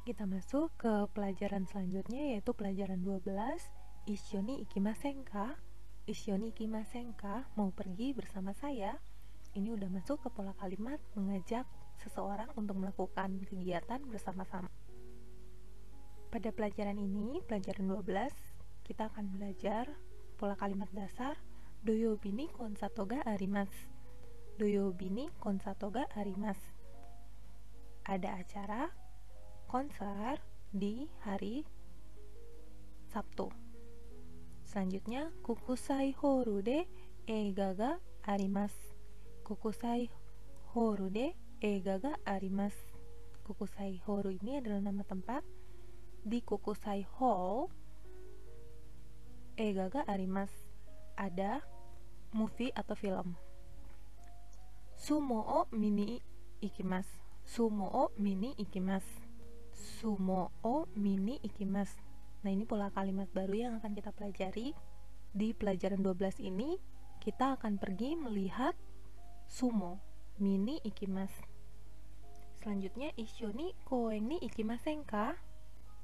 Kita masuk ke pelajaran selanjutnya, yaitu pelajaran 12, Issho ni ikimasen ka? Issho ni ikimasen ka? Mau pergi bersama saya? Ini udah masuk ke pola kalimat mengajak seseorang untuk melakukan kegiatan bersama-sama. Pada pelajaran ini, pelajaran 12, kita akan belajar pola kalimat dasar Doyobi ni konsato ga arimasu. Doyobi ni konsato ga arimasu. Ada acara konser di hari Sabtu. Selanjutnya, Kokusai Horu de eiga ga arimasu. Kokusai Horu de eiga ga arimasu. Kokusai Horu ini adalah nama tempat. Di Kokusai Hall eiga ga arimasu. Ada movie atau film. Sumo o mini ikimasu. Sumo o mini ikimasu. Sumo o mini ikimasu. Nah, ini pola kalimat baru yang akan kita pelajari. Di pelajaran 12 ini, kita akan pergi melihat sumo, mini ikimasu. Selanjutnya, Issho ni koen ni ikimasen ka?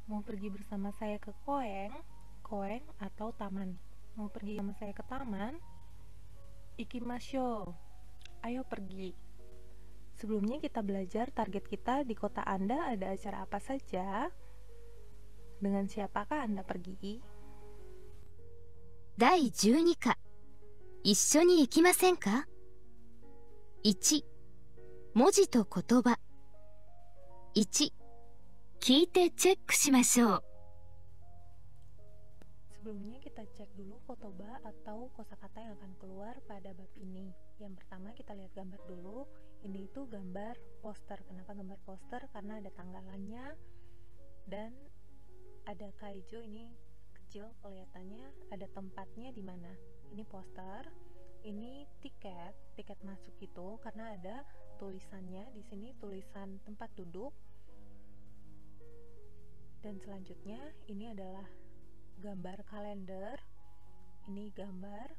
Mau pergi bersama saya ke koen atau taman. Mau pergi sama saya ke taman? Ikimashou. Ayo pergi. Sebelumnya kita belajar target kita di kota Anda ada acara apa saja. Dengan siapakah Anda pergi? 第12課一緒に行きませんか ?1 文字と言葉1聞いてチェックしましょう Sebelumnya kita cek dulu kotoba atau kosakata yang akan keluar pada bab ini. Yang pertama kita lihat gambar dulu. Ini itu gambar poster. Kenapa gambar poster? Karena ada tanggalannya dan ada kaijo, ini kecil kelihatannya, ada tempatnya di mana. Ini poster. Ini tiket masuk itu karena ada tulisannya di sini, tulisan tempat duduk. Dan selanjutnya ini adalah gambar kalender. Ini gambar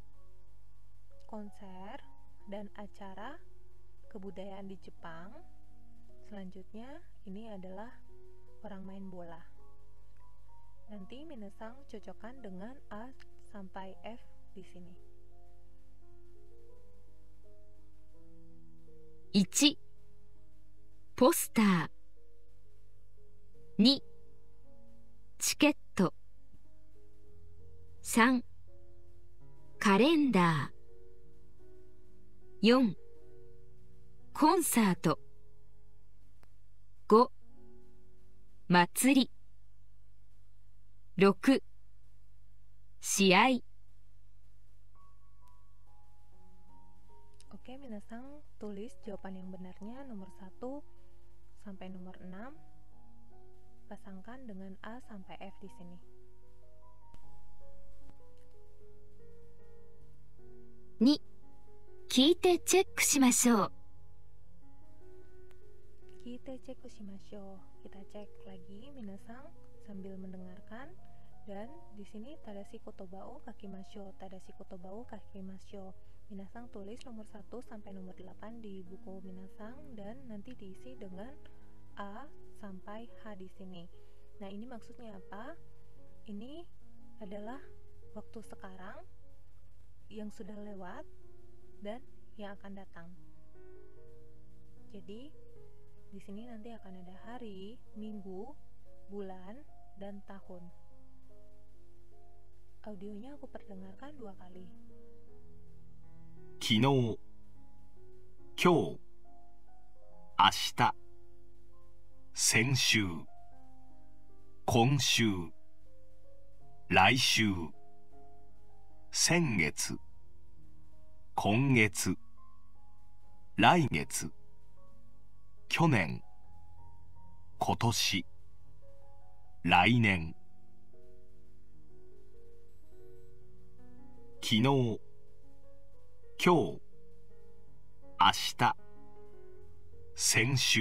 konser dan acara kebudayaan di Jepang. Selanjutnya ini adalah orang main bola. Nanti minasang cocokkan dengan A sampai F di sini. 1ポスター2チケット3カレンダー4コンサート5祭り6試合 Oke, minasang tulis jawaban yang benarnya nomor 1 sampai nomor 6. Pasangkan dengan A sampai F di sini. 2聞いてチェックしましょう Kita cek shimashou. Kita cek lagi minasang sambil mendengarkan. Dan di sini tadashi kotoba o kakimashou. Tadashi kotoba o kakimashou. Minasang tulis nomor 1 sampai nomor 8 di buku minasang dan nanti diisi dengan A sampai H di sini. Nah, ini maksudnya apa? Ini adalah waktu sekarang yang sudah lewat dan yang akan datang. Jadi di sini nanti akan ada hari, minggu, bulan, dan tahun. Audionya aku perdengarkan 2 kali. 昨日、今日、明日、先週、今週、来週、先月、今月、来月、去年、今年、来年。昨日、今日、明日、先週、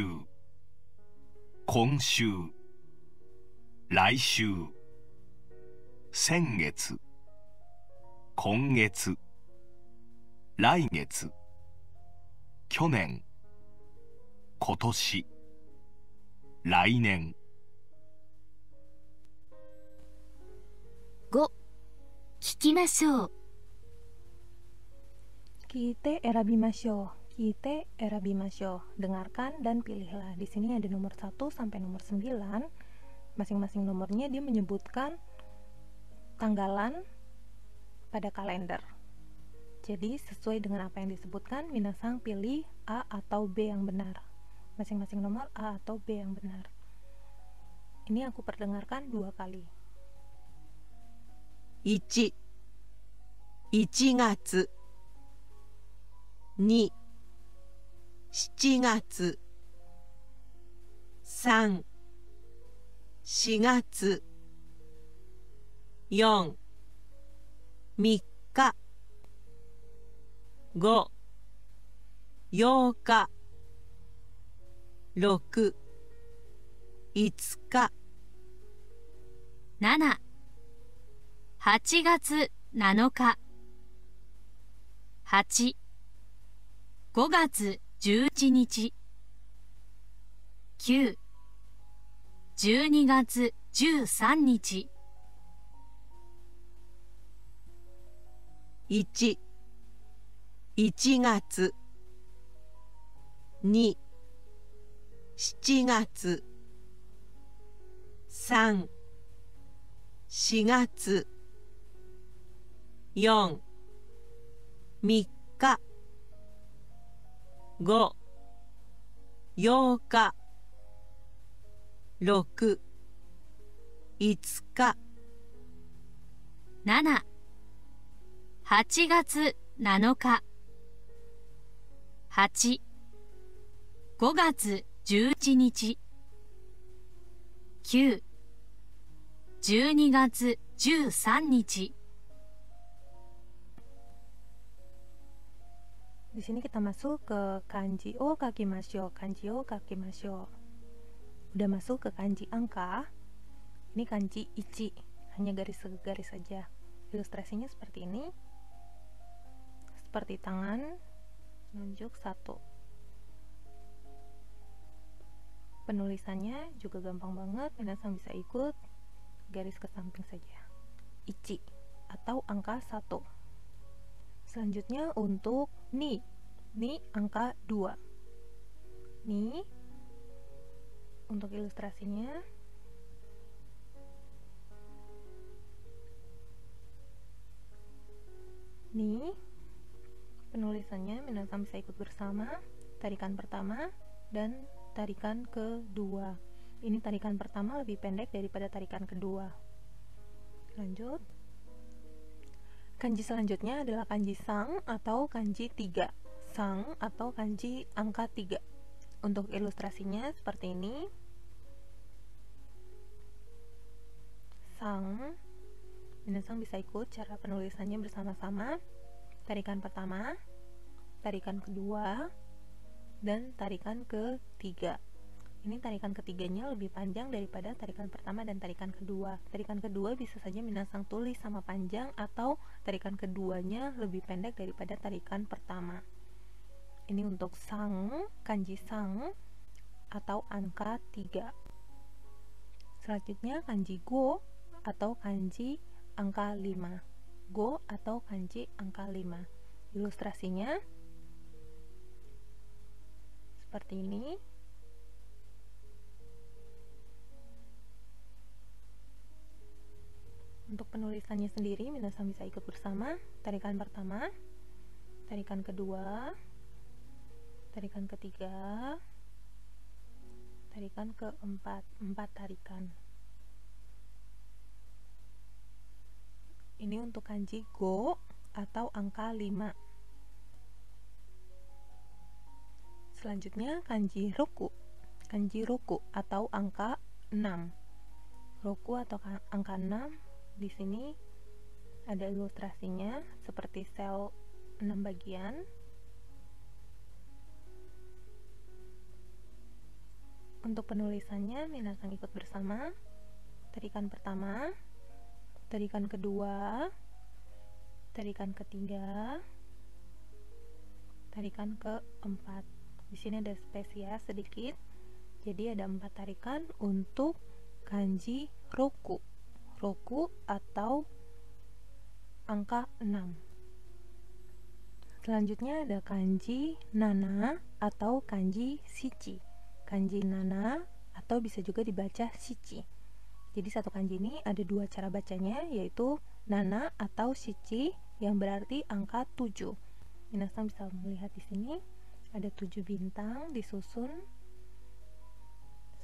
今週、来週、先月、今月、来月、去年、今年、来年。5. 聞きましょう。 Kite erabimashou. Kite erabimashou. Dengarkan dan pilihlah. Di sini ada nomor 1 sampai nomor 9. Masing-masing nomornya dia menyebutkan tanggalan pada kalender. Jadi sesuai dengan apa yang disebutkan, minasang pilih A atau B yang benar. Masing-masing nomor A atau B yang benar. Ini aku perdengarkan 2 kali. 1、1月。2、7月。3、4月。4、3日。5、8日。6、5日。7、8月7日。8、5月11日。9、12月13日。1、1月。2、7月。3、4月。4、3日。5、8日。6、5日。7、8月7日。8、5月11日。9、12月13日。 Di sini kita masuk ke kanji o kakimashou. Kanji o kakimashou. Udah masuk ke kanji angka. Ini kanji ichi, hanya garis-garis saja. Ilustrasinya seperti ini. Seperti tangan nunjuk 1. Penulisannya juga gampang banget, minasang bisa ikut garis ke samping saja. Ichi atau angka 1. Selanjutnya untuk ni angka 2. Ni untuk ilustrasinya ni, penulisannya minasang bisa ikut bersama. Tarikan pertama dan tarikan kedua. Ini tarikan pertama lebih pendek daripada tarikan kedua. Lanjut. Kanji selanjutnya adalah kanji sang atau kanji 3. Sang atau kanji angka 3. Untuk ilustrasinya seperti ini. Sang. Minasang bisa ikut cara penulisannya bersama-sama. Tarikan pertama, tarikan kedua, dan tarikan ketiga. Ini tarikan ketiganya lebih panjang daripada tarikan pertama dan tarikan kedua. Tarikan kedua bisa saja minasang tulis sama panjang, atau tarikan keduanya lebih pendek daripada tarikan pertama. Ini untuk sang, kanji sang atau angka 3. Selanjutnya kanji go atau kanji angka 5. Go atau kanji angka 5. Ilustrasinya seperti ini. Untuk penulisannya sendiri, minasang bisa ikut bersama. Tarikan pertama, tarikan kedua, tarikan ketiga, tarikan keempat. 4 tarikan. Ini untuk kanji go atau angka 5. Selanjutnya kanji roku. Kanji roku atau angka 6. Roku atau angka 6. Di sini ada ilustrasinya seperti sel 6 bagian. Untuk penulisannya minasang ikut bersama. Tarikan pertama, tarikan kedua, tarikan ketiga, tarikan keempat. Di sini ada spesial sedikit. Jadi ada 4 tarikan untuk kanji roku. Roku atau angka 6. Selanjutnya ada kanji nana atau kanji shichi. Kanji nana atau bisa juga dibaca shichi. Jadi satu kanji ini ada dua cara bacanya, yaitu nana atau shichi yang berarti angka 7. Minasan bisa melihat di sini ada 7 bintang disusun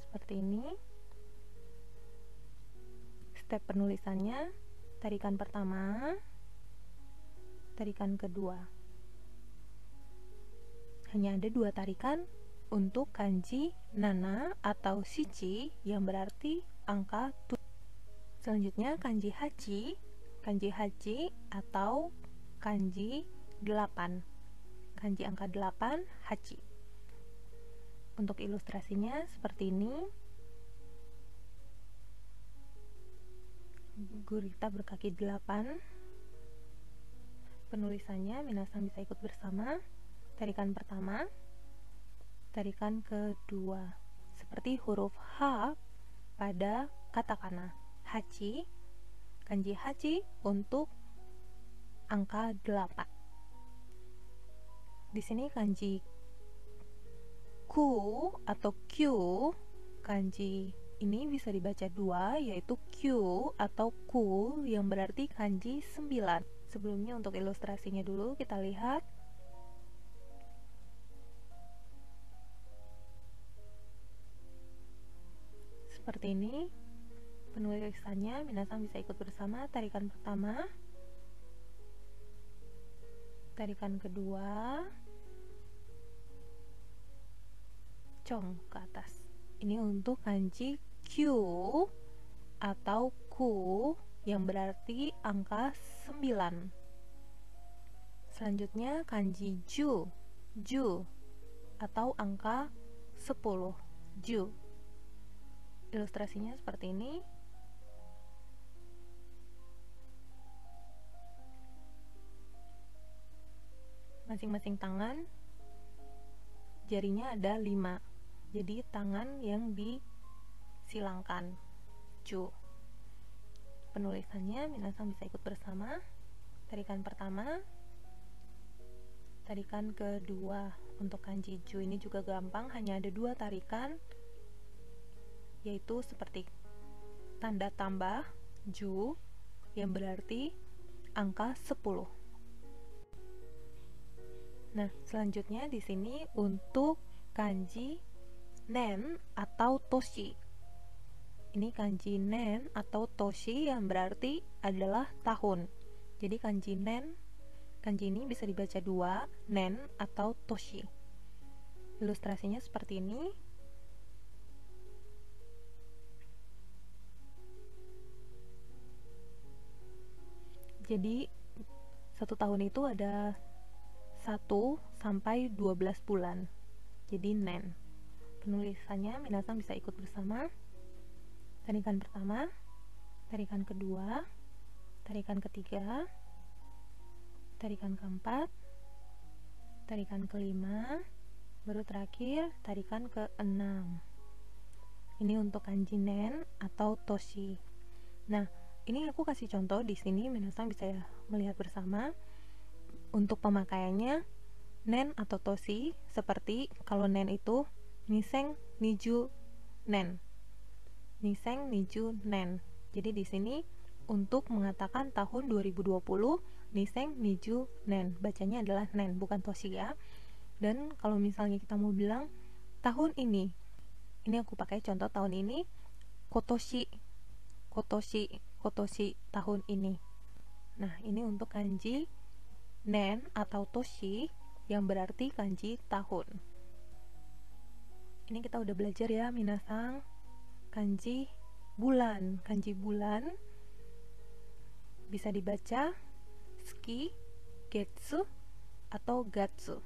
seperti ini. Step penulisannya, tarikan pertama, tarikan kedua. Hanya ada 2 tarikan untuk kanji nana atau shichi yang berarti angka 7. Selanjutnya kanji hachi. Kanji hachi atau kanji 8. Kanji angka 8 hachi. Untuk ilustrasinya seperti ini. Gurita berkaki 8. Penulisannya minasan bisa ikut bersama. Tarikan pertama, tarikan kedua, seperti huruf H pada katakana hachi. Kanji hachi untuk angka 8. Di sini kanji ku atau Q, kanji ini bisa dibaca 2, yaitu Q atau ku yang berarti kanji 9. Sebelumnya untuk ilustrasinya dulu kita lihat. Seperti ini penulisannya, minasan bisa ikut bersama. Tarikan pertama, tarikan kedua, cong ke atas. Ini untuk kanji Q atau ku yang berarti angka 9. Selanjutnya kanji ju, ju atau angka 10, ju. Ilustrasinya seperti ini. Masing-masing tangan jarinya ada 5. Jadi tangan yang disilangkan, ju. Penulisannya minasan bisa ikut bersama. Tarikan pertama, tarikan kedua. Untuk kanji ju ini juga gampang, hanya ada 2 tarikan, yaitu seperti tanda tambah ju yang berarti angka 10. Nah, selanjutnya di sini untuk kanji nen atau toshi. Ini kanji nen atau toshi yang berarti adalah tahun. Jadi kanji nen, kanji ini bisa dibaca 2, nen atau toshi. Ilustrasinya seperti ini. Jadi 1 tahun itu ada 1 sampai 12 bulan. Jadi nen. Penulisannya minasan bisa ikut bersama. Tarikan pertama, tarikan kedua, tarikan ketiga, tarikan keempat, tarikan kelima, baru terakhir tarikan ke-6. Ini untuk kanji nen atau toshi. Nah, ini aku kasih contoh di sini, minasan bisa melihat bersama. Untuk pemakaiannya, nen atau toshi, seperti kalau nen itu niseng niju nen. Niseng niju nen. Jadi di sini untuk mengatakan tahun 2020, niseng niju nen. Bacanya adalah nen, bukan toshi ya. Dan kalau misalnya kita mau bilang tahun ini aku pakai contoh tahun ini, kotoshi, kotoshi, kotoshi, tahun ini. Nah, ini untuk kanji nen atau toshi yang berarti kanji tahun. Ini kita udah belajar ya minasang. Kanji bulan. Kanji bulan bisa dibaca tsuki, getsu, atau gatsu.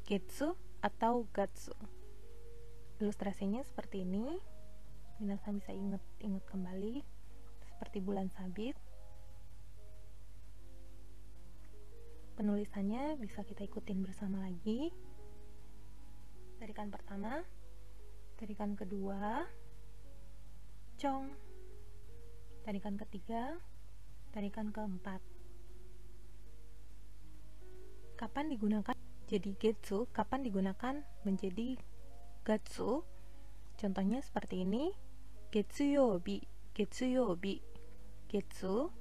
Getsu atau gatsu. Ilustrasinya seperti ini. Minasan bisa ingat kembali seperti bulan sabit. Penulisannya bisa kita ikutin bersama lagi. Tarikan pertama, tarikan kedua, cong. Tarikan ketiga, tarikan keempat, Kapan digunakan jadi getsu, kapan digunakan menjadi gatsu. Contohnya seperti ini. Getsuyobi, getsuyobi, getsu.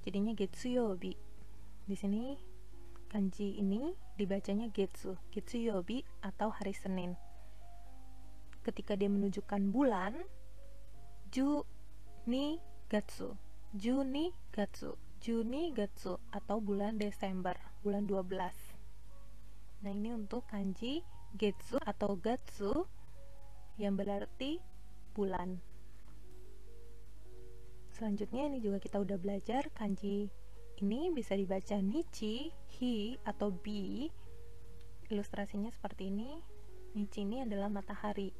Jadinya getsuyobi. Di sini kanji ini dibacanya getsu, getsuyobi atau hari Senin. Ketika dia menunjukkan bulan, ju ni gatsu, Juni gatsu, Juni gatsu atau bulan Desember, bulan 12. Nah, ini untuk kanji getsu atau gatsu yang berarti bulan. Selanjutnya ini juga kita udah belajar kanji ini bisa dibaca nichi, hi atau bi. Ilustrasinya seperti ini. Nichi ini adalah matahari.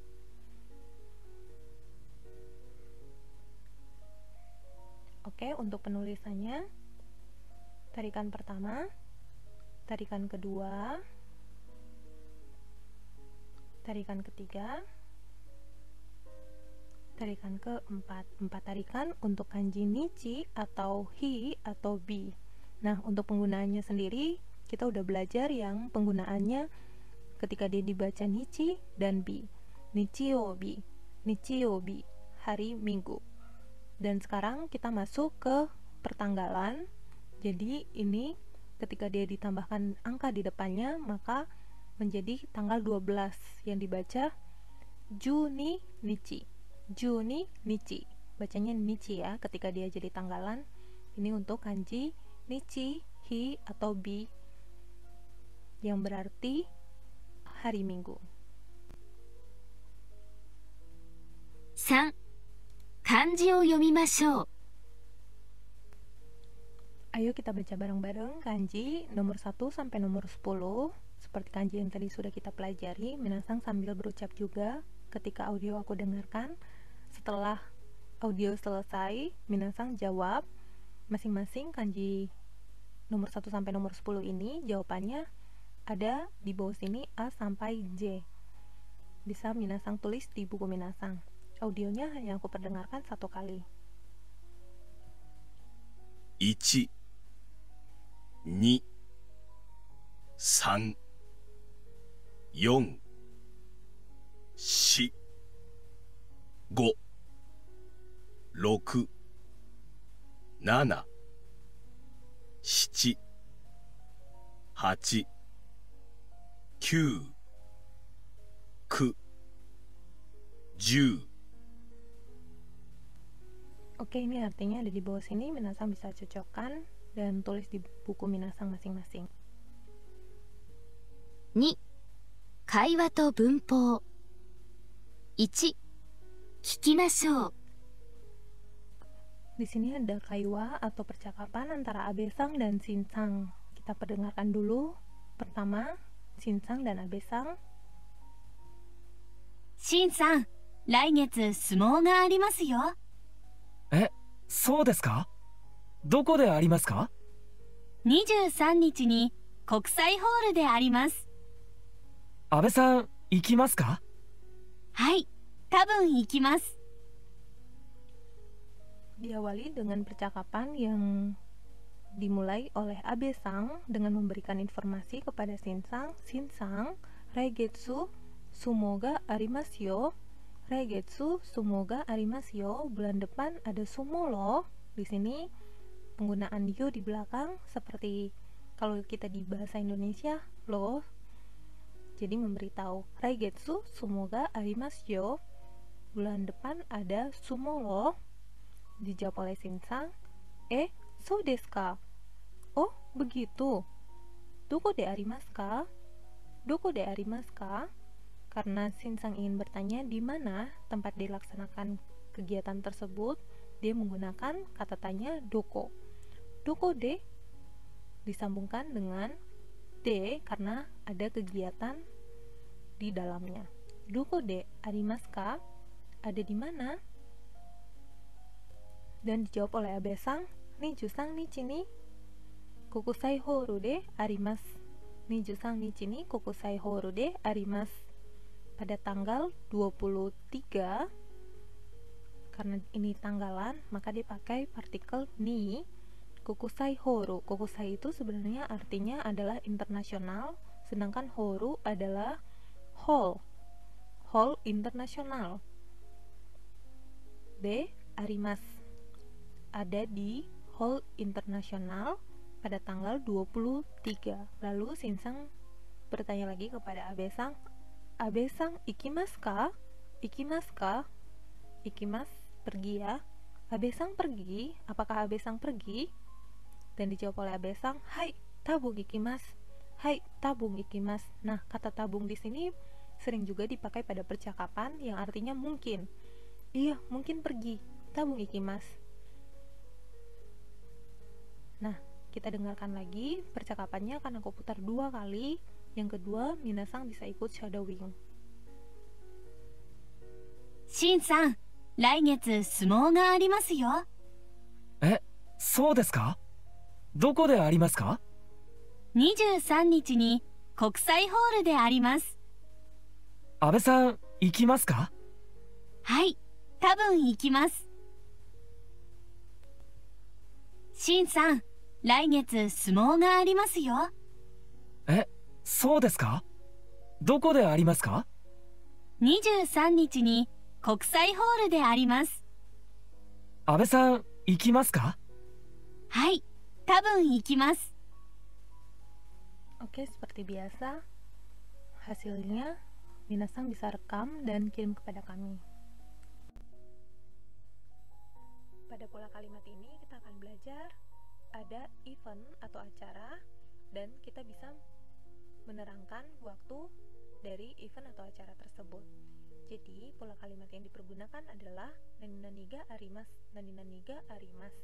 Oke, untuk penulisannya, tarikan pertama, tarikan kedua, tarikan ketiga, tarikan keempat. 4 tarikan untuk kanji nichi atau hi atau bi. Nah, untuk penggunaannya sendiri kita udah belajar yang penggunaannya ketika dia dibaca nichi dan bi. Nichiyobi, nichiyobi, hari Minggu. Dan sekarang kita masuk ke pertanggalan. Jadi ini ketika dia ditambahkan angka di depannya, maka menjadi tanggal 12 yang dibaca Juni nichi. Juni nichi. Bacanya nichi ya ketika dia jadi tanggalan. Ini untuk kanji nichi, hi atau bi yang berarti hari Minggu. 3. 漢字を読みましょう。 Ayo kita baca bareng-bareng kanji nomor 1 sampai nomor 10. Seperti kanji yang tadi sudah kita pelajari, minasang sambil berucap juga ketika audio aku dengarkan. Setelah audio selesai, minasang jawab masing-masing kanji nomor 1 sampai nomor 10 ini. Jawabannya ada di bawah sini A sampai J. Bisa minasang tulis di buku minasang. Audionya hanya aku perdengarkan 1 kali. 1、2、3、4、4、5、6、7、7、8、9、9、10。 Oke, ini artinya ada di bawah sini. Minasang bisa cocokkan dan tulis di buku minasang masing-masing. 2. 会話と文法。 1. 聞きましょう。 Di sini ada kaiwa atau percakapan antara Abesang dan Shinsang. Kita perdengarkan dulu. Pertama, Shinsang dan Abesang. しんさん、来月相撲がありますよ。 え、そうですか？どこでありますか23日に国際ホールであります。 安倍さん、行きますか？ はい、多分行きます。 Diawali dengan percakapan yang dimulai oleh Abesang dengan memberikan informasi kepada Shinsang. Shinsang, Reigetsu sumoga arimasu yo. Reigetsu sumoga arimasu yo. Bulan depan ada sumo loh. Di sini penggunaan yo di belakang seperti kalau kita di bahasa Indonesia loh. Jadi memberitahu Reigetsu sumoga arimasu yo. Bulan depan ada sumo loh. Dijawab oleh Shinsang. So desu ka? Oh, begitu. Doko de arimasu ka? Doko de arimasu ka? Karena Shinsang ingin bertanya di mana tempat dilaksanakan kegiatan tersebut, dia menggunakan kata tanya doko. Doko de disambungkan dengan de karena ada kegiatan di dalamnya. Doko de arimasu ka? Ada di mana? Dan dijawab oleh Abesang, Nijusang nichi ni kokusai horu de arimasu. Nijusang nichi ni kokusai horu de arimasu. Pada tanggal 23, karena ini tanggalan, maka dipakai partikel ni. Kokusai Horu. Kokusai itu sebenarnya artinya adalah internasional, sedangkan Horu adalah hall. Hall internasional. B. Arimasu. Ada di hall internasional pada tanggal 23. Lalu Shinsang bertanya lagi kepada Abe-san, Abe-san ikimasu ka? Ikimasu ka? Ikimasu, pergi ya. Abe-san pergi? Apakah Abe-san pergi? Dan dijawab oleh Abe-san, hai, tabung ikimasu. Hai, tabung ikimasu. Nah, kata tabung di sini sering juga dipakai pada percakapan yang artinya mungkin. Iya, mungkin pergi. Tabung ikimasu. Nah, kita dengarkan lagi percakapannya, akan aku putar 2 kali. Yang kedua, minasang bisa ikut shadowing. しんさん、来月相撲がありますよ。そうですか？どこでありますか？ 23日に国際ホールであります。安倍さん、行きますか？はい、多分行きます。しんさん、来月相撲がありますよ。そうですか？どこでありますか？ 23日に国際ホールであります。安倍さん、行きますか？はい、多分行きます。 Oke, seperti biasa, hasilnya minasang bisa rekam dan kirim kepada kami. Pada pola kalimat ini kita akan belajar ada event atau acara dan kita bisa menerangkan waktu dari event atau acara tersebut. Jadi, pola kalimat yang dipergunakan adalah naninaniga arimasu, naninaniga arimasu,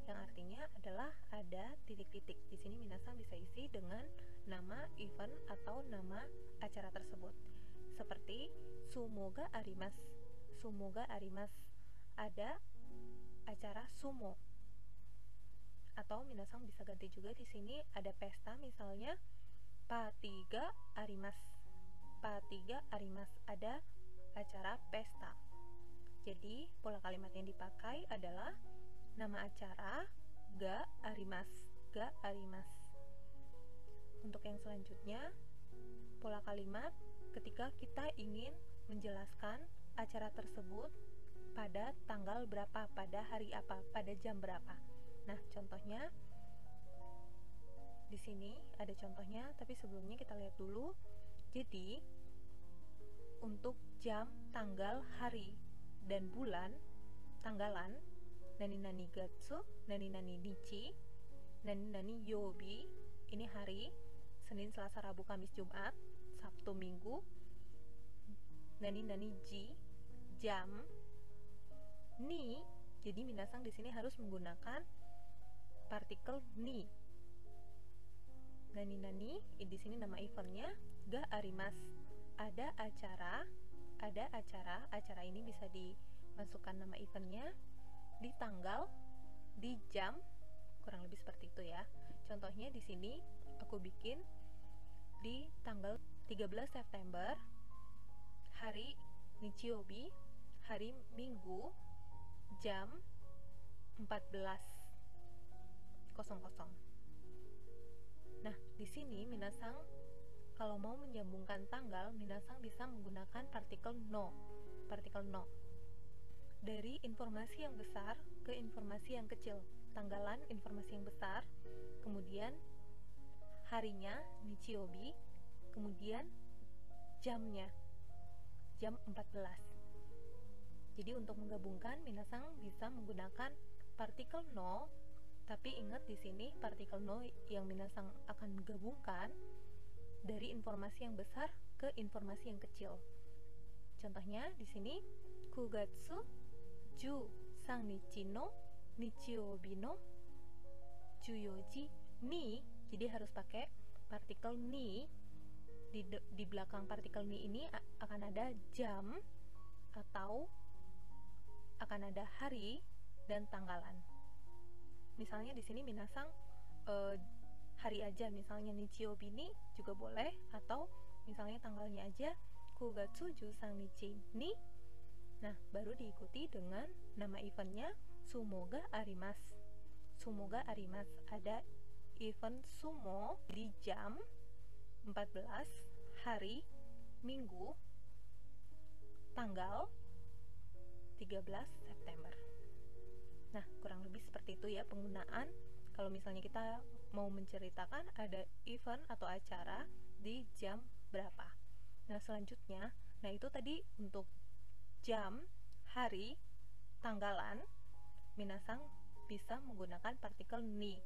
yang artinya adalah ada titik-titik. Di sini minasang bisa isi dengan nama event atau nama acara tersebut. Seperti sumo ga arimasu. Sumo ga arimasu. Ada acara sumo. Atau minasang bisa ganti juga di sini ada pesta, misalnya party ga arimasu. Party ga arimasu. Ada acara pesta. Jadi pola kalimat yang dipakai adalah nama acara ga arimasu. Ga arimasu. Untuk yang selanjutnya, pola kalimat ketika kita ingin menjelaskan acara tersebut pada tanggal berapa, pada hari apa, pada jam berapa. Nah, contohnya di sini ada contohnya, tapi sebelumnya kita lihat dulu. Jadi, untuk jam, tanggal, hari, dan bulan, tanggalan, nani-nani gatsu, nani-nani nichi, nani-nani yobi, ini hari, Senin, Selasa, Rabu, Kamis, Jumat, Sabtu, Minggu, nani-nani ji, jam, ni, jadi minasang di sini harus menggunakan partikel ni. Nani-nani, di sini nama eventnya, ga arimasu. Ada acara, acara ini bisa dimasukkan nama eventnya, di tanggal, di jam, kurang lebih seperti itu ya. Contohnya di sini aku bikin di tanggal 13 September, hari Nichiyobi, hari Minggu, jam 14.00. Nah, di sini minasang kalau mau menyambungkan tanggal, minasang bisa menggunakan partikel no. Partikel no. Dari informasi yang besar ke informasi yang kecil. Tanggalan informasi yang besar, kemudian harinya Nichiyobi, kemudian jamnya jam 14. Jadi untuk menggabungkan, minasang bisa menggunakan partikel no, tapi ingat di sini partikel no yang minasang akan menggabungkan dari informasi yang besar ke informasi yang kecil. Contohnya di sini kugatsu 13 nichi no Nichiyobi no 14 ji ni, jadi harus pakai partikel ni. Di belakang partikel ni ini akan ada jam atau akan ada hari dan tanggalan. Misalnya di sini minasang hari aja, misalnya Nichiyobi ni juga boleh, atau misalnya tanggalnya aja kugatsu 13 nichi ni. Nah, baru diikuti dengan nama eventnya sumo ga arimasu. sumo ga arimasu. Ada event sumo di jam 14 hari Minggu tanggal 13 September. Nah, kurang lebih seperti itu ya penggunaan kalau misalnya kita mau menceritakan ada event atau acara di jam berapa. Nah, selanjutnya, nah itu tadi untuk jam, hari, tanggalan, minasang bisa menggunakan partikel ni.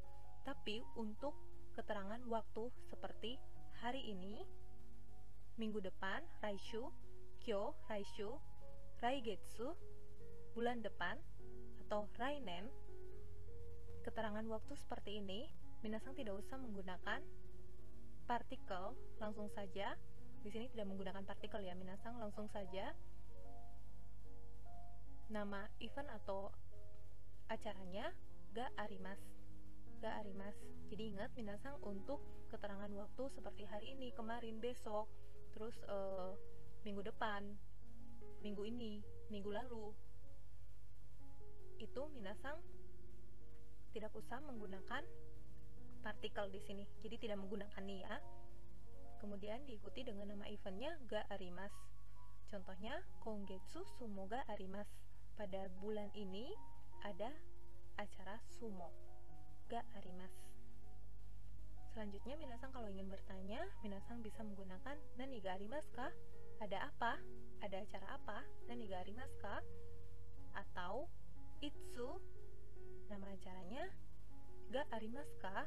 Tapi untuk keterangan waktu seperti hari ini, minggu depan, raishu, kyo, raishu, raigetsu, bulan depan, atau rainen, keterangan waktu seperti ini, minasang tidak usah menggunakan partikel, langsung saja. Di sini tidak menggunakan partikel ya, minasang langsung saja nama event atau acaranya ga arimasu. Ga arimasu. Jadi ingat minasang untuk keterangan waktu seperti hari ini, kemarin, besok, terus minggu depan, minggu ini, minggu lalu, itu minasang tidak usah menggunakan partikel di sini. Jadi tidak menggunakan ni ya. Kemudian diikuti dengan nama eventnya ga arimasu. Contohnya kongetsu sumo ga arimasu. Pada bulan ini ada acara sumo ga arimasu. Selanjutnya minasang kalau ingin bertanya, minasang bisa menggunakan nani ga arimasu ka? Ada apa? Ada acara apa? Nani ga arimasu ka? Atau itsu, nama acaranya, ga arimasu ka?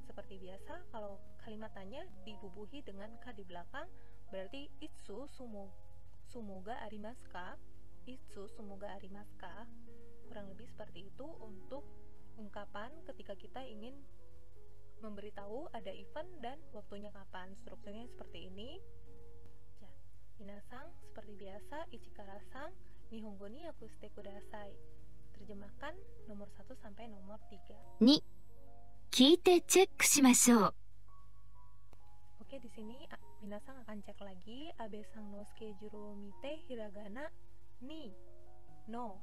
Seperti biasa, kalau kalimat tanya dibubuhi dengan ka di belakang, berarti itsu sumo ga arimasu ka? Itsu sumo ga arimasu ka? Kurang lebih seperti itu untuk ungkapan ketika kita ingin memberitahu ada event dan waktunya kapan. Strukturnya seperti ini. Ya, minasang, seperti biasa, ichikara-san, nihongo ni yakushite kudasai. Terjemahkan nomor 1 sampai nomor 3. 2、聞いてチェックしましょう。 Oke, di sini minasang akan cek lagi Abe-san no skejuro o mite hiragana ni no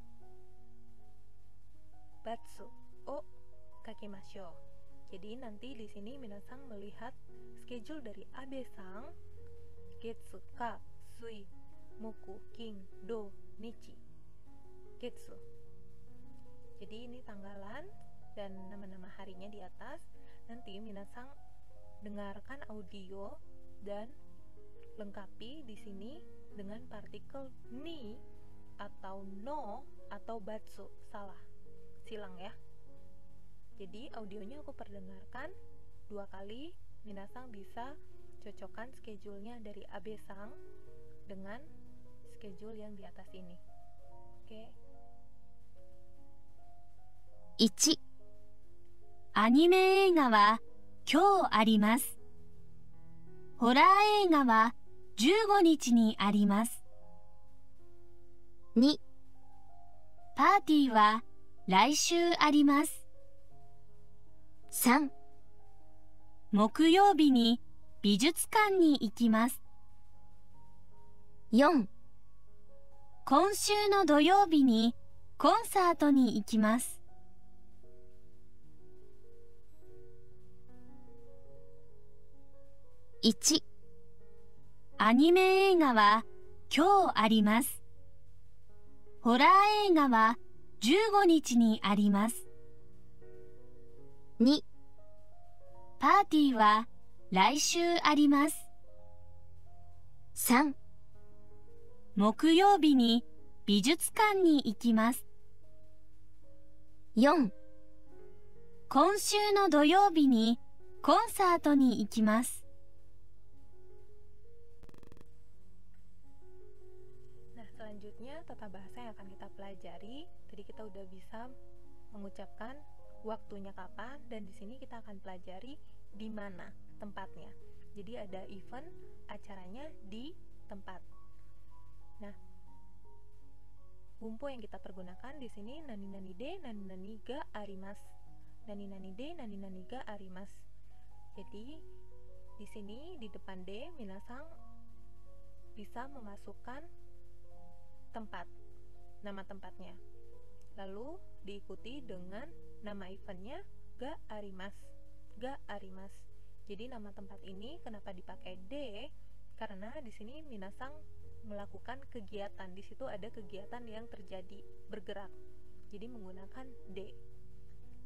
batsu o kakimashou. Jadi nanti di sini minasang melihat schedule dari Abe-san, getsu, ka, sui, moku, kin, do, nichi. Getsu. Jadi ini tanggalan dan nama-nama harinya di atas. Nanti minasang dengarkan audio dan lengkapi di sini dengan partikel ni atau no atau batsu. Salah, silang ya. Jadi audionya aku perdengarkan 2 kali. Minasang bisa cocokkan schedule-nya dari Abe-san dengan schedule yang di atas ini. Oke. 1、アニメ映画は今日あります。ホラー映画は15日にあります。2、パーティーは来週あります。3、木曜日に美術館に行きます。4、今週の土曜日にコンサートに行きます。1、アニメ映画は今日あります。ホラー映画は15日にあります。2、パーティーは来週あります。3、木曜日に美術館に行きます。4、今週の土曜日にコンサートに行きます。Selanjutnya tata bahasa yang akan kita pelajari. Tadi kita udah bisa mengucapkan waktunya kapan, dan di sini kita akan pelajari di mana tempatnya. Jadi ada event acaranya di tempat. Nah, bumpo yang kita pergunakan di sini nani nani de, nani nani ga arimasu. Nani nani de, nani nani ga arimasu. Jadi di sini di depan de minasang bisa memasukkan tempat, nama tempatnya. lalu diikuti dengan nama eventnya ga arimasu. Ga arimasu. Jadi nama tempat ini kenapa dipakai de? Karena di sini minasang melakukan kegiatan. Di situ ada kegiatan yang terjadi, bergerak. Jadi menggunakan de.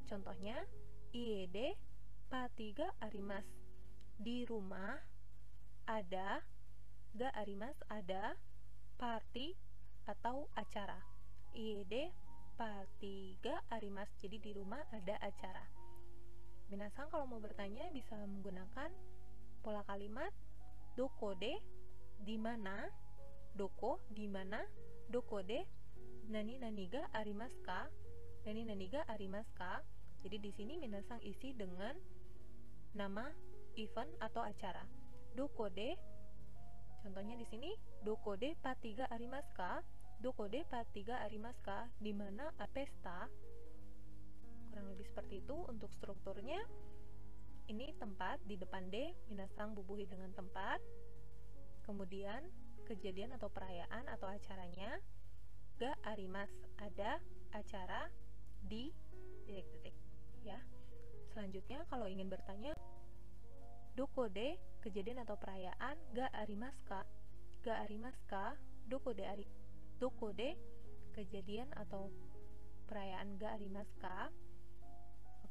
Contohnya, ie de party ga arimasu. Di rumah ada ga arimasu, ada party atau acara. Ie de party ga arimasu. Jadi di rumah ada acara. Minasang kalau mau bertanya bisa menggunakan pola kalimat doko de, di mana, doko, di mana, doko de, nani nani ga arimasu ka, nani nani ga arimasu ka. Jadi di sini minasang isi dengan nama event atau acara. Doko de, contohnya di sini, doko de party ga arimasu ka, doko de party ga arimasu ka, di mana pesta. Kurang lebih seperti itu untuk strukturnya. Ini tempat, di depan de minasang bubuhi dengan tempat. Kemudian kejadian atau perayaan atau acaranya ga arimasu, ada acara di titik-titik ya. Selanjutnya kalau ingin bertanya doko de, kejadian atau perayaan ga arimasu ka, ga arimasu ka, doko de kejadian atau perayaan ga arimasu ka.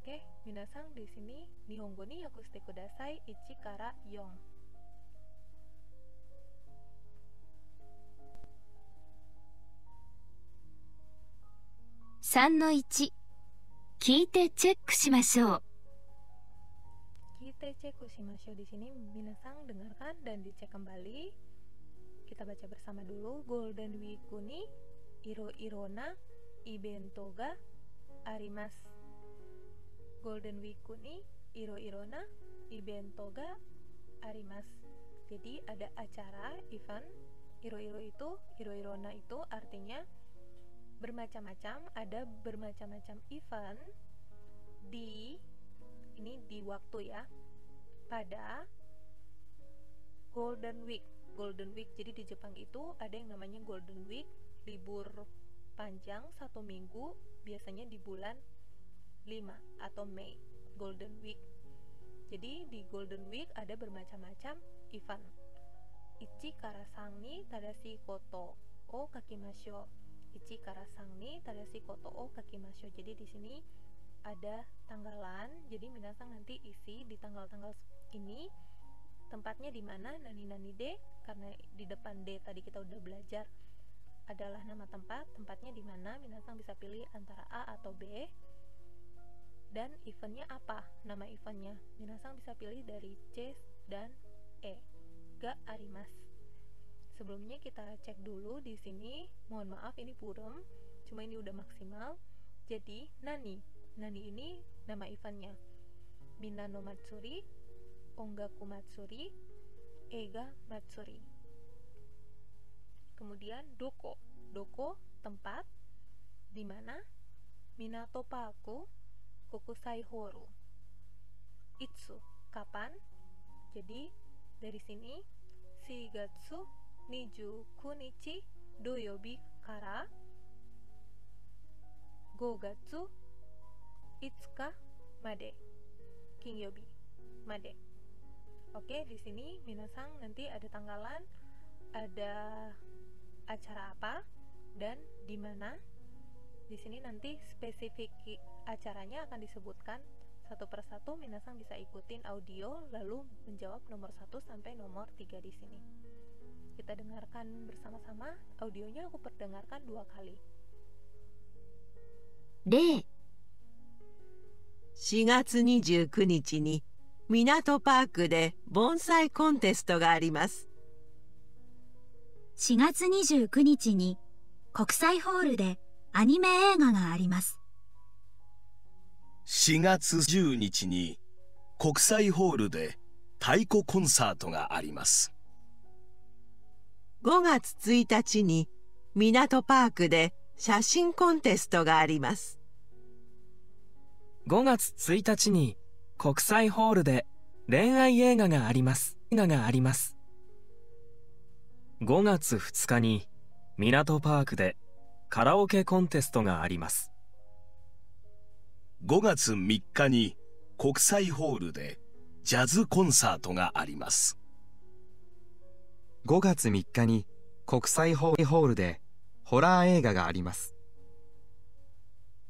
Oke, minasang di sini nihongo ni yakushite kudasai 1 から4.3-1 聞いてチェックしましょう。 Kita cek shimasho di sini minasang dengarkan dan dicek kembali. Kita baca bersama dulu. Golden Week ni iro-irona ibento ga arimasu. Golden Week ni iro-irona ibento ga arimasu. Jadi ada acara, event. Iro-irona itu artinya bermacam-macam, ada bermacam-macam event di waktu ya, pada Golden Week. Golden Week, jadi di Jepang itu ada yang namanya Golden Week, libur panjang 1 minggu, biasanya di bulan 5 atau Mei, Golden Week. Jadi di Golden Week ada bermacam-macam event. Ichi kara sang ni tadashi koto o kakimashou. Ichi kara sang ni tadashi koto o kakimashou. Jadi di sini ada tanggalan, jadi minasang nanti isi di tanggal-tanggal ini tempatnya di mana, nani-nani de, karena di depan de tadi kita udah belajar adalah nama tempat, tempatnya di mana, minasang bisa pilih antara A atau B, dan eventnya apa, nama eventnya, minasang bisa pilih dari C dan E, ga arimasu. Sebelumnya kita cek dulu di sini, mohon maaf ini purem, cuma ini udah maksimal. Jadi nani ini nama eventnya, Minna no Matsuri, Ongaku Matsuri, Eiga Matsuri. Kemudian doko tempat, di mana, Minato Parku, Kokusai Horu. Itsu kapan, jadi dari sini 4月29日土曜日から5月5日まで、金曜日まで. Oke, di sini minasang nanti ada tanggalan, ada acara apa dan di mana. Di sini nanti spesifik acaranya akan disebutkan satu persatu. Minasang bisa ikutin audio lalu menjawab nomor 1 sampai nomor 3 di sini. Kita dengarkan bersama-sama. Audionya aku perdengarkan 2 kali. 例、 4月29日に港パークで盆栽コンテストがあります。 4月29日に国際ホールでアニメ映画があります。 4月10日に国際ホールで太鼓コンサートがあります。 5月1日に港パークで写真コンテストがあります。 5月1日に国際ホールで恋愛映画があります。5月2日に港パークでカラオケコンテストがあります。5月3日に国際ホールでジャズコンサートがあります。5月3日に国際ホールでホラー映画があります。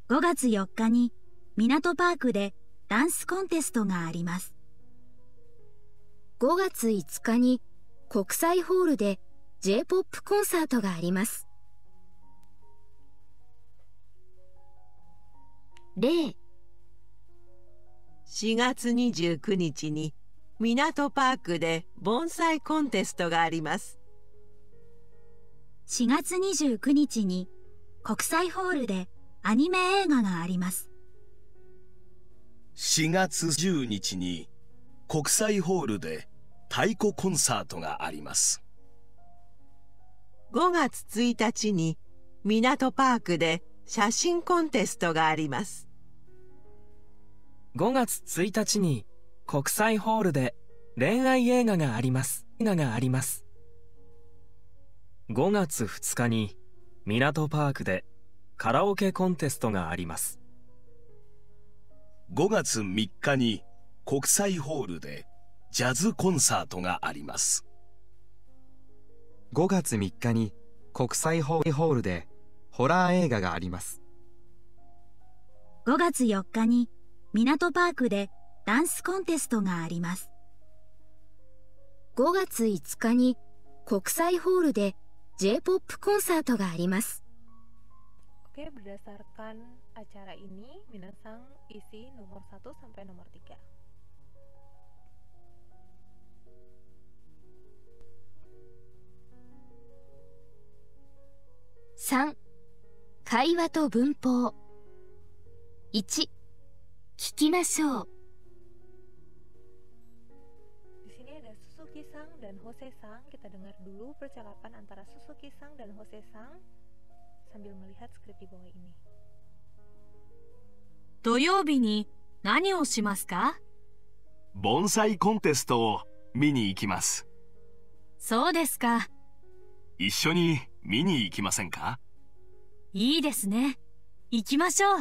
5月4日に港パークでダンスコンテストがあります。5月5日に国際ホールで J-POP コンサートがあります。例、4月29日に港パークで盆栽コンテストがあります。4月29日に国際ホールでアニメ映画があります。4月10日に国際ホールで太鼓コンサートがあります。5月1日に港パークで写真コンテストがあります。5月1日に国際ホールで恋愛映画があります。5月2日に港パークでカラオケコンテストがあります。5月3日に国際ホールでジャズコンサートがあります。5月3日に国際ホールでホラー映画があります。5月4日に港パークでダンスコンテストがあります。5月5日に国際ホールで J-POP コンサートがあります。Oke, berdasarkan acara ini, minasang isi nomor 1 sampai nomor 3. 3、会話と文法。1、聞きましょう。Di sini ada Suzuki-san dan Hose-san. Kita dengar dulu percakapan antara Suzuki-san dan Hose-san sambil melihat skrip di bawah ini. 土曜日に何をしますか？盆栽コンテストを見に行きます。そうですか。一緒に見に行きませんか？いいですね。行きましょう。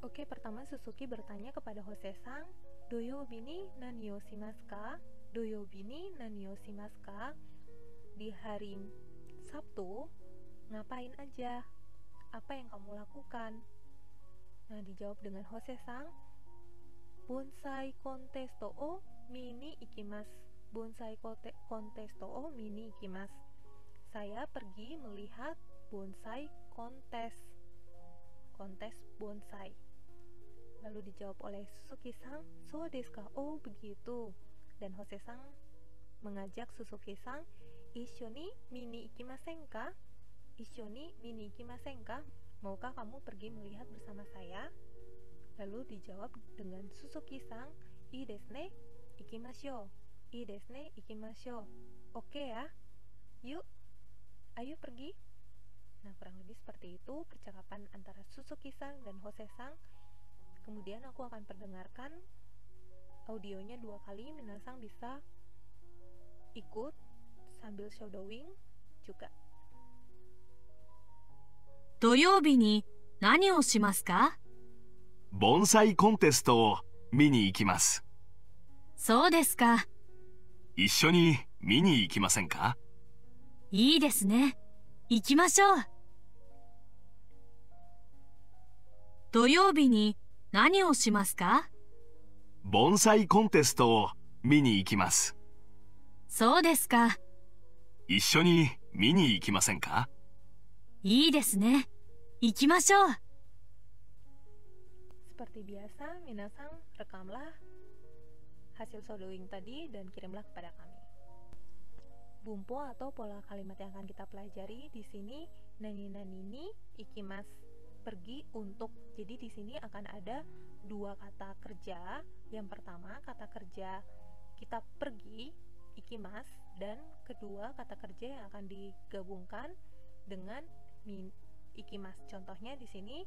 Oke, pertama Suzuki bertanya kepada Hose-san, "Doyobi ni nani o shimasu ka?" Doyobi ni nani o shimasu ka? Di hari Sabtu, ngapain aja? Apa yang kamu lakukan? Nah, dijawab dengan Hose-san, "Bonsai contesto o mini ikimasu." Bonsai contesto o mini ikimasu. Saya pergi melihat bonsai kontes bonsai. Lalu dijawab oleh Suzuki-san, "So desu ka?" Oh, begitu. Dan Hose-san mengajak Suzuki-san, "Issho ni mini ikimasen ka?" Issho ni mini ikimasen ka? Maukah kamu pergi melihat bersama saya? Lalu dijawab dengan Suzuki-san, "Ii desu ne, ikimashou." Ii desu ne, ikimashou. Oke ya, yuk, ayo pergi. Nah, kurang lebih seperti itu percakapan antara Suzuki-san dan Hose-san. Kemudian aku akan perdengarkan audionya 2 kali. Minasang bisa ikut sambil shadowing juga. 土曜日に何をしますか？盆栽コンテストを見に行きます。そうですか。一緒に見に行きませんか？いいですね。行きましょう。土曜日に何をしますか？盆栽コンテストを見に行きます。そうですか。一緒に見に行きませんか？いいですね。行きましょう。Seperti biasa, minasang rekamlah hasil shadowing tadi dan kirimlah kepada kami. Bumpo atau pola kalimat yang akan kita pelajari di sini nani ni ikimas, pergi untuk. Jadi di sini akan ada 2 kata kerja. Yang pertama kata kerja kita pergi ikimas, dan kedua kata kerja yang akan digabungkan dengan ikimas. Contohnya di sini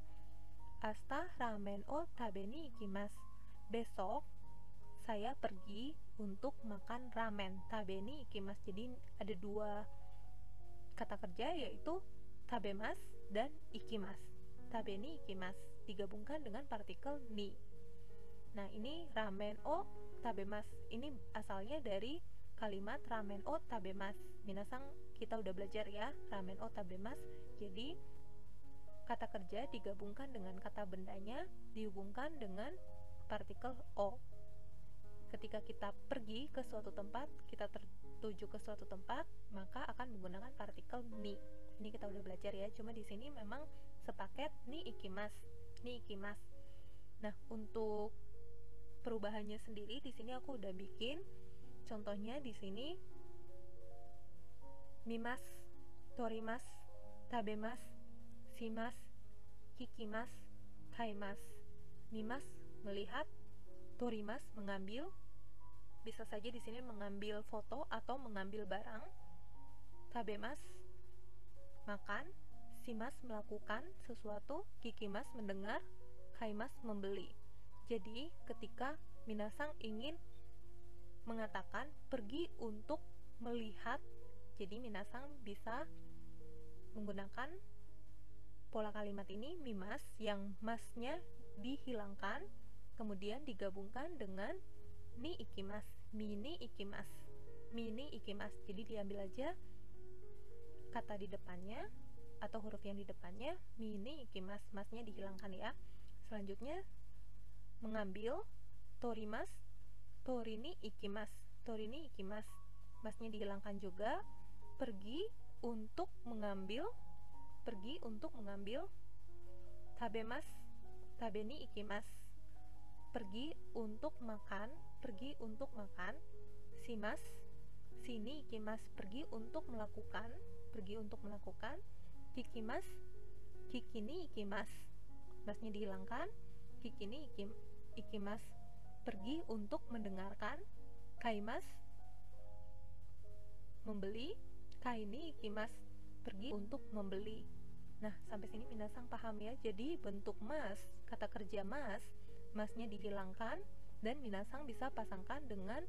asta ramen o tabeni ikimas. Besok saya pergi untuk makan ramen. Tabeni ikimas. Jadi ada 2 kata kerja yaitu tabemas dan ikimas. Tabe ni ikimas digabungkan dengan partikel ni. Nah, ini ramen o tabemas. Ini asalnya dari kalimat ramen o tabemas. Minasang, kita udah belajar ya, ramen o tabemas. Jadi kata kerja digabungkan dengan kata bendanya, dihubungkan dengan partikel o. Ketika kita pergi ke suatu tempat, kita tertuju ke suatu tempat, maka akan menggunakan partikel ni. Ini kita udah belajar ya, cuma di sini memang sepaket ni ikimas. Ni ikimas. Nah, untuk perubahannya sendiri di sini aku udah bikin. Contohnya di sini mimas, torimas, tabemas, shimas, kikimas, kaimas. Mimas melihat, torimas mengambil. Bisa saja di sini mengambil foto atau mengambil barang. Tabemas makan, shimas melakukan sesuatu, kikimas mendengar, kaimas membeli. Jadi ketika minasang ingin mengatakan pergi untuk melihat, jadi minasang bisa menggunakan pola kalimat ini, mimas, yang masnya dihilangkan kemudian digabungkan dengan ni ikimas, mini ikimas, mini ikimas. Jadi diambil aja kata di depannya atau huruf yang di depannya, mini ikimas, masnya dihilangkan ya. Selanjutnya mengambil, torimas, torini ikimas, torini ikimas, masnya dihilangkan juga. Pergi untuk mengambil, pergi untuk mengambil. Tabemas, tabeni ikimas, pergi untuk makan, pergi untuk makan. Shimas, sini ikimas, pergi untuk melakukan, pergi untuk melakukan. Kikimas, kikini ikimas, masnya dihilangkan. Kikini ikimas, pergi untuk mendengarkan. Kaimas, membeli. Kaini ikimas, pergi untuk membeli. Nah, sampai sini minasang paham ya. Jadi bentuk mas, kata kerja mas, masnya dihilangkan dan minasang bisa pasangkan dengan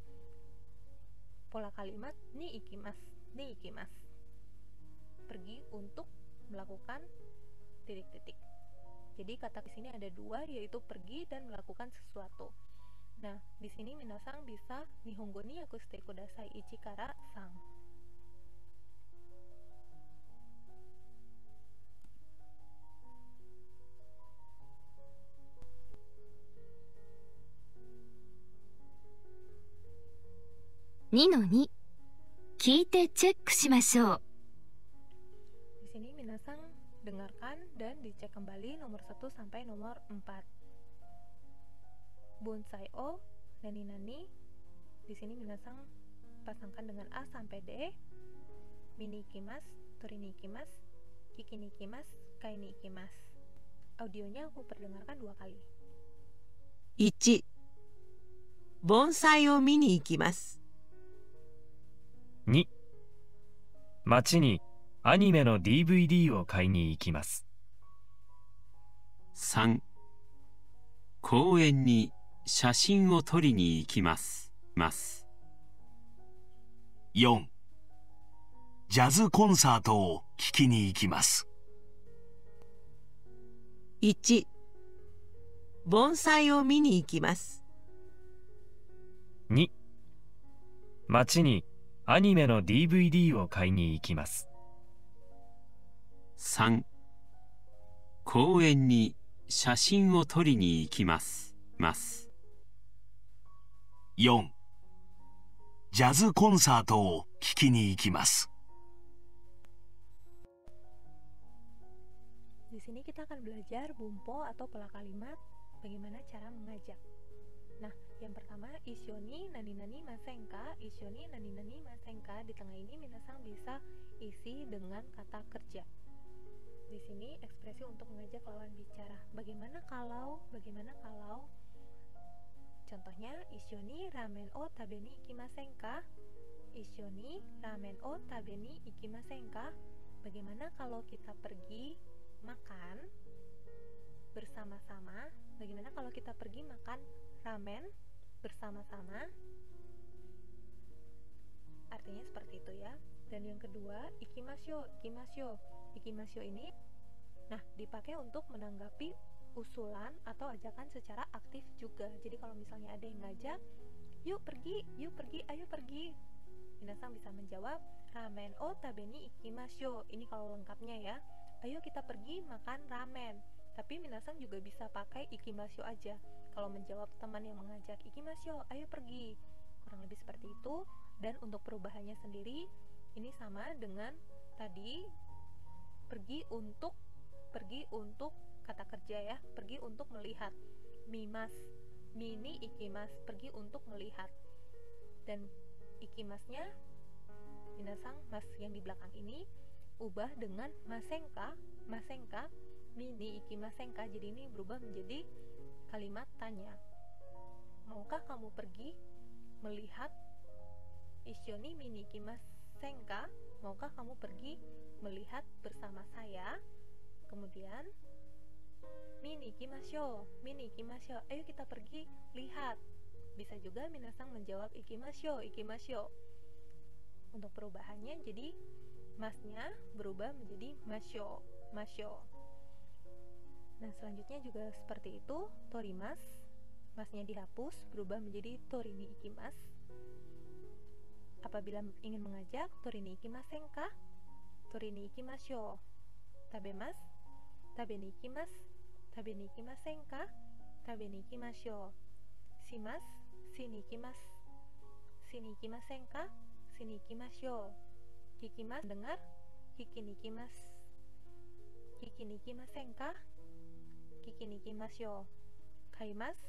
pola kalimat ni ikimas, ni ikimas. Pergi untuk melakukan titik-titik. Jadi kata di sini ada dua, yaitu pergi dan melakukan sesuatu. Nah, di sini minasang bisa nihongo ni yakushite kudasai ichi kara 3.2の2、聞いてチェックしましょう。 Di sini minasang dengarkan dan dicek kembali nomor 1 sampai nomor 4. Bonsai o, nani nani. Di sini minasang pasangkan dengan A sampai D. Mini ikimas, torini ikimas, kikini ikimas, kaini ikimas. Audionya aku perdengarkan 2 kali. 1、盆栽を見に行きます。2、町にアニメの DVD を買いに行きます。3、公園に写真を撮りに行きます。4、ジャズコンサートを聴きに行きます。1、盆栽を見に行きます。2、町にアニメの DVD を買いに行きます。3、公園に写真を撮りに行きます。4、ジャズコンサートを聴きに行きます。 Di sini kita akan belajar bumpo atau pola kalimat, bagaimana cara mengajak. Nah, yang pertama, isyoni nani nani masenka. Isyoni nani nani masenka. Di tengah ini minasang bisa isi dengan kata kerja. Di sini ekspresi untuk mengajak lawan bicara. Bagaimana kalau? Contohnya, isyoni ramen o tabeni ikimasenka. Isyoni ramen o tabeni ikimasenka. Bagaimana kalau kita pergi makan bersama-sama? Bagaimana kalau kita pergi makan ramen bersama-sama? Artinya seperti itu ya. Dan yang kedua, ikimasyo. Ikimasyo ini dipakai untuk menanggapi usulan atau ajakan secara aktif juga. Jadi kalau misalnya ada yang ngajak, yuk pergi, ayo pergi. Minasan bisa menjawab, ramen o tabeni ikimasyo. Ini kalau lengkapnya ya. Ayo kita pergi makan ramen. Tapi minasan juga bisa pakai ikimasyo aja. Kalau menjawab teman yang mengajak, ikimasyo, ayo pergi. Kurang lebih seperti itu. Dan untuk perubahannya sendiri, ini sama dengan tadi, pergi untuk kata kerja ya, pergi untuk melihat. Mimas, mini ikimas, pergi untuk melihat. Dan ikimasnya, minasan mas yang di belakang ini ubah dengan masenka, mini ikimasenka. Jadi ini berubah menjadi kalimat tanya. Maukah kamu pergi melihat? Isyoni mini ikimasenka, maukah kamu pergi melihat bersama saya? Kemudian mini ikimasyo, ayo kita pergi lihat. Bisa juga minasan menjawab ikimasyo. Untuk perubahannya jadi masnya berubah menjadi masyo. Nah, selanjutnya juga seperti itu, torimas, masnya dihapus berubah menjadi torini ikimas. Apabila ingin mengajak, torini ikimasenka, torini ikimasyo. Tabemas, tabeni ikimasenka, tabeni ikimasyo. Simas, sini ikimasenka, sini ikimasyo. Kikimas, dengar, kikini ikimasenka, kikini ikimasyo. Kaimas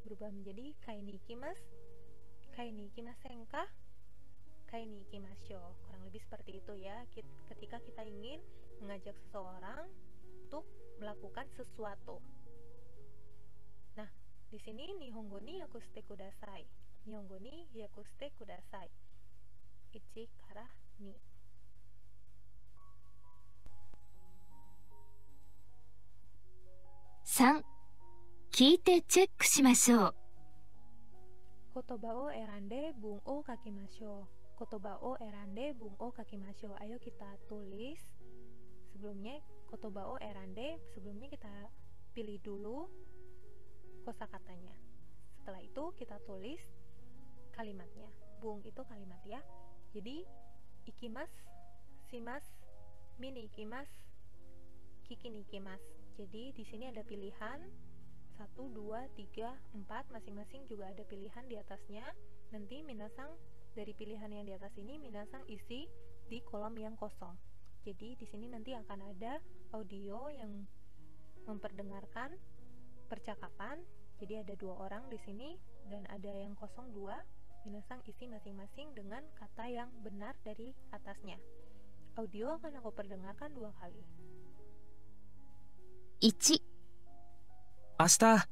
berubah menjadi kaini ikimasenka, kaini ikimasyo. Kurang lebih seperti itu ya, ketika kita ingin mengajak seseorang untuk melakukan sesuatu. Nah, di sini nihongo ni yakushite kudasai. Ichi kara ni. San, 聞いてチェックしましょう。 Kotoba o erande bung o kakimasyo. Ayo kita tulis. Sebelumnya kotoba o erande, sebelumnya kita pilih dulu kosakatanya. Setelah itu kita tulis kalimatnya. Bung itu kalimat ya. Jadi ikimas, simas, mini ikimas, kikini ikimas. Jadi di sini ada pilihan 1, 2, 3, 4, masing-masing juga ada pilihan di atasnya. Nanti minasang dari pilihan yang di atas ini minasang isi di kolom yang kosong. Jadi di sini nanti akan ada audio yang memperdengarkan percakapan. Jadi ada 2 orang di sini dan ada yang kosong 2. Minasang isi masing-masing dengan kata yang benar dari atasnya. Audio akan aku perdengarkan 2 kali. 1、明日、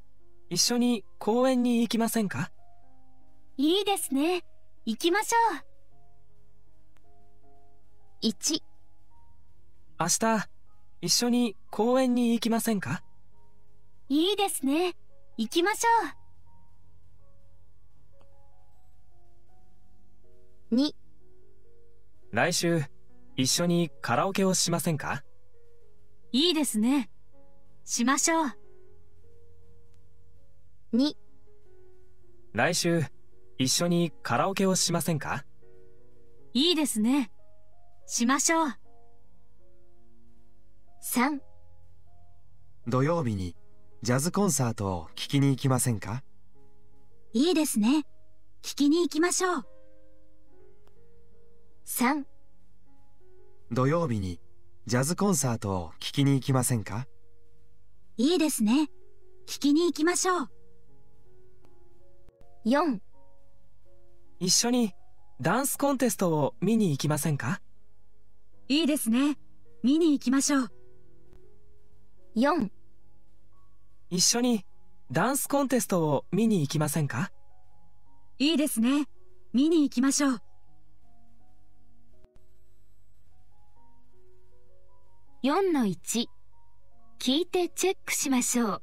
一緒に公園に行きませんか？いいですね。行きましょう。 1、明日、一緒に公園に行きませんか？いいですね。行きましょう。 2、来週、一緒にカラオケをしませんか？いいですね。しましょう。 2、来週、一緒にカラオケをしませんか？いいですね。しましょう。 3、土曜日にジャズコンサートを聴きに行きませんか？いいですね。聞きに行きましょう。 3、土曜日にジャズコンサートを聴きに行きませんか？いいですね。聞きに行きましょう。 4、一緒にダンスコンテストを見に行きませんか？いいですね。見に行きましょう。 4、一緒にダンスコンテストを見に行きませんか？いいですね。見に行きましょう。 4の1、聞いてチェックしましょう。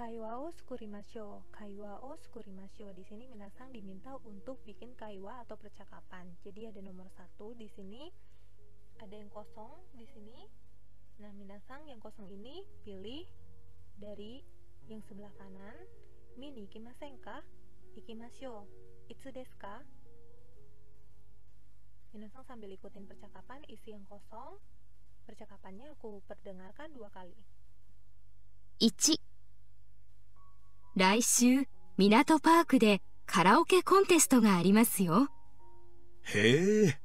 Kaiwa o tsukurimasho. Kaiwa o tsukurimasho. Di sini minasang diminta untuk bikin kaiwa atau percakapan. Jadi ada nomor 1 di sini, ada yang kosong di sini. Nah, minasang yang kosong ini pilih dari yang sebelah kanan. Mini ikimasen ka? Ikimasho. Itsu desu ka? Minasang sambil ikutin percakapan, isi yang kosong. Percakapannya aku perdengarkan 2 kali. 1、来週、港パークでカラオケコンテストがありますよ。へえ、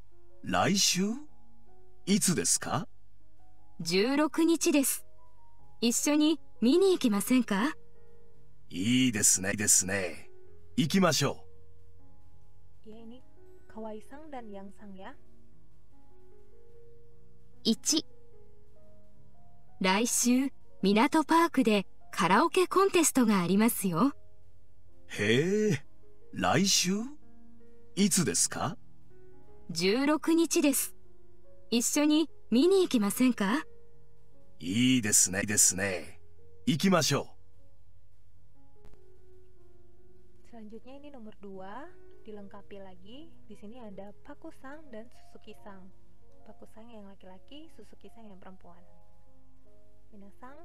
来週いつですか？ 16日です。一緒に見に行きませんか？いいですね、ですね。行きましょう。 Ya, ini Kawai-san dan Yang-san ya. 1、来週、港パークでカラオケコンテストがありますよ。へえ、来週いつですか？ 16日です。一緒に見に行きませんか？いいですね、ですね。行きましょう。 Selanjutnya ini nomor 2, dilengkapi lagi. Di sini ada Paku-san dan Suzuki-san. Paku-san yang laki-laki, Suzuki-san yang perempuan. Minasang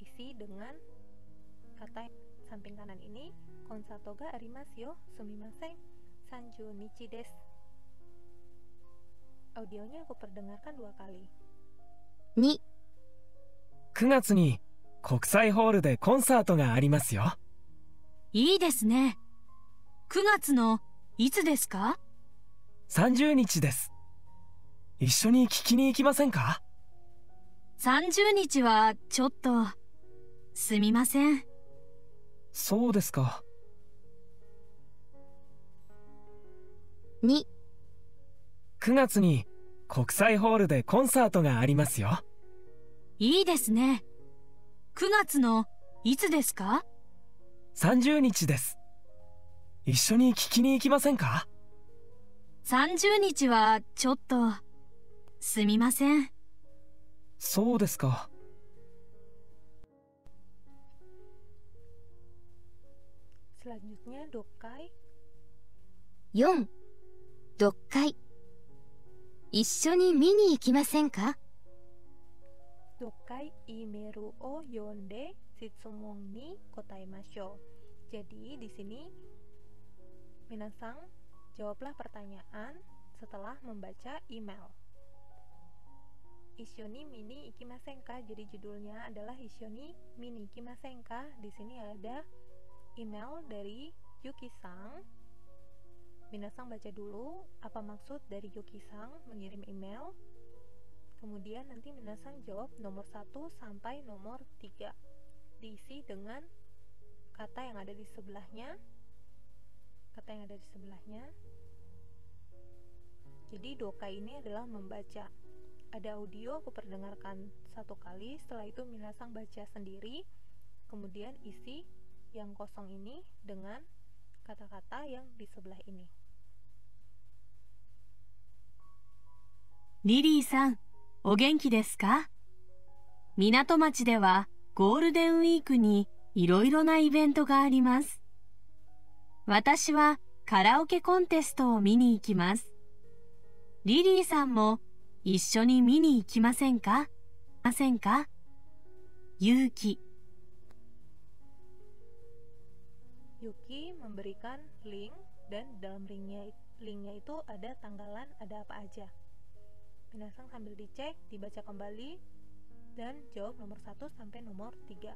isi dengan kata samping kanan ini, konsato ga arimasu yo, sumimasen, sanju nichi desu. Audionya aku perdengarkan 2 kali. 2、9月に国際ホールでコンサートがありますよ。いいですね。9月のいつですか？ 30日です。一緒に聞きに行きませんか？ 30日はちょっと、すみません。そうですか。2、9月に国際ホールでコンサートがありますよ。いいですね。9月のいつですか？ 30日です。一緒に聞きに行きませんか？ 30日はちょっと、すみません。そうですか。 Selanjutnya dokai. 4、読解。一緒に見に行きませんか？ Dokai imeru o yonde shitsumon ni kotaimasho. Jadi di sini minasang jawablah pertanyaan setelah membaca email. Ishoni mini ikimasen ka? Jadi judulnya adalah Ishoni mini ikimasen ka? Di sini ada email dari Yuki-san. Minasang baca dulu apa maksud dari Yuki-san mengirim email. Kemudian nanti minasang jawab nomor 1 sampai nomor 3. Diisi dengan kata yang ada di sebelahnya. Jadi dokai ini adalah membaca. Ada audio, aku perdengarkan 1 kali. Setelah itu minasang baca sendiri. Kemudian isi yang kosong ini dengan kata-kata yang di sebelah ini. リリーさん、お元気ですか？港町ではゴールデンウィークにいろいろなイベントがあります。私はカラオケコンテストを見に行きます。リリーさんも一緒に見に行きませんか？勇気。 Yuki memberikan link dan dalam linknya itu ada tanggalan, ada apa aja. Minasang sambil dicek, dibaca kembali dan jawab nomor 1 sampai nomor 3.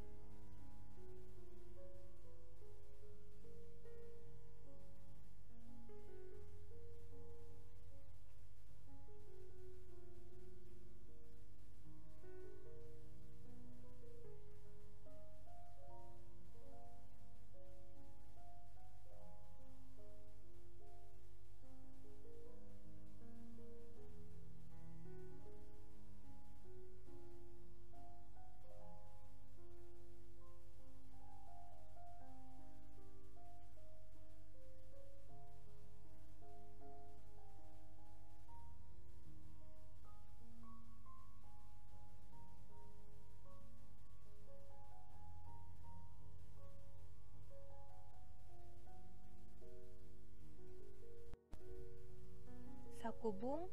sakubung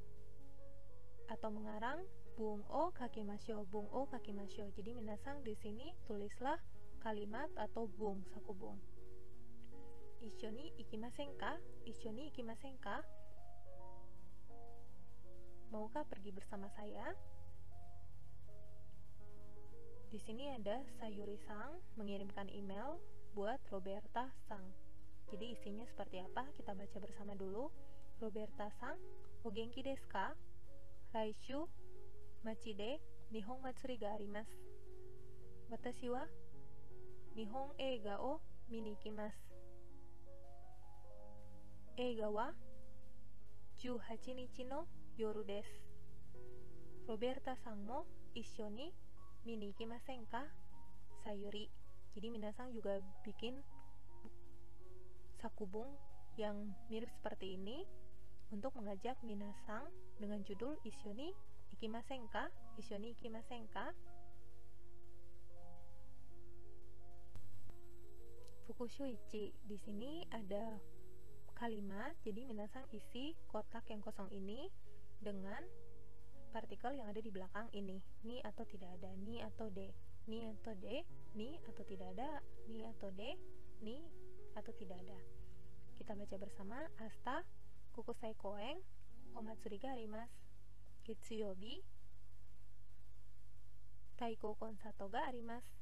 atau mengarang bung o kakimashou, bung o kakimashou. Jadi minasang di sini tulislah kalimat atau bung sakubung. Issho ni ikimasen ka? Issho ni ikimasen ka? Maukah pergi bersama saya? Di sini ada Sayuri-sang mengirimkan email buat Roberta-sang. Jadi isinya seperti apa? Kita baca bersama dulu. Roberta-sang, o genki desu ka? Laishu machi de Nihon matsuri ga arimasu. Watashi wa Nihon eiga o mini ikimasu. Eiga wa 18日の夜です。Roberta sang mo issho ni mini ikimasen ka? Sayuri. Jadi minasang juga bikin sakubung yang mirip seperti ini untuk mengajak minasang dengan judul issho ni ikimasen ka? Issho ni ikimasen ka? Fukusho ichi. Di sini ada kalimat, jadi minasang isi kotak yang kosong ini dengan partikel yang ada di belakang ini. Ni atau tidak ada, ni atau de, ni atau de, ni atau tidak ada, ni atau de, ni atau tidak ada. Kita baca bersama. Asta kukusai koen omatsuri ga arimasu. Getsuyobi taiko konsato ga arimasu.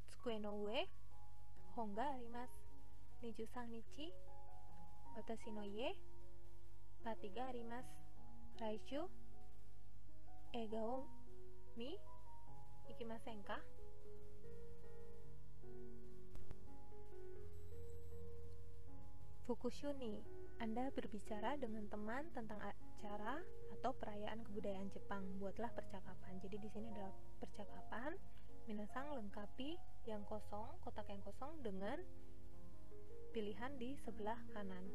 Tsukue no ue hon ga arimasu. 23 nichi watashi no ie pati ga arimasu. Laishu eiga o mi ikimasen ka? Fukushu ni, Anda berbicara dengan teman tentang acara atau perayaan kebudayaan Jepang. Buatlah percakapan. Jadi di sini adalah percakapan. Minasang lengkapi yang kosong, kotak yang kosong dengan pilihan di sebelah kanan.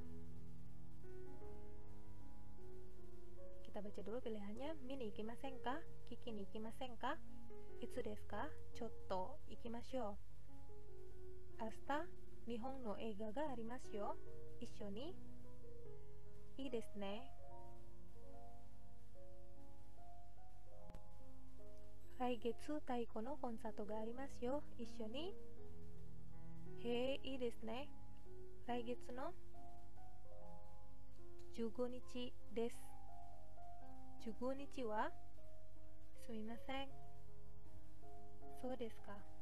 Kita baca dulu pilihannya. Mini ikimasen ka? Kiki ni ikimasen ka? Itsu desu ka? Chotto ikimashou. Asta Nihon no eiga ga arimasu yo. Issho ni. Ii desu ne. Laigetsu taiko no konsato ga arimasu yo. Issho ni. Hei, ii desu ne. 来月の15日です。15日はすみません。そうですか。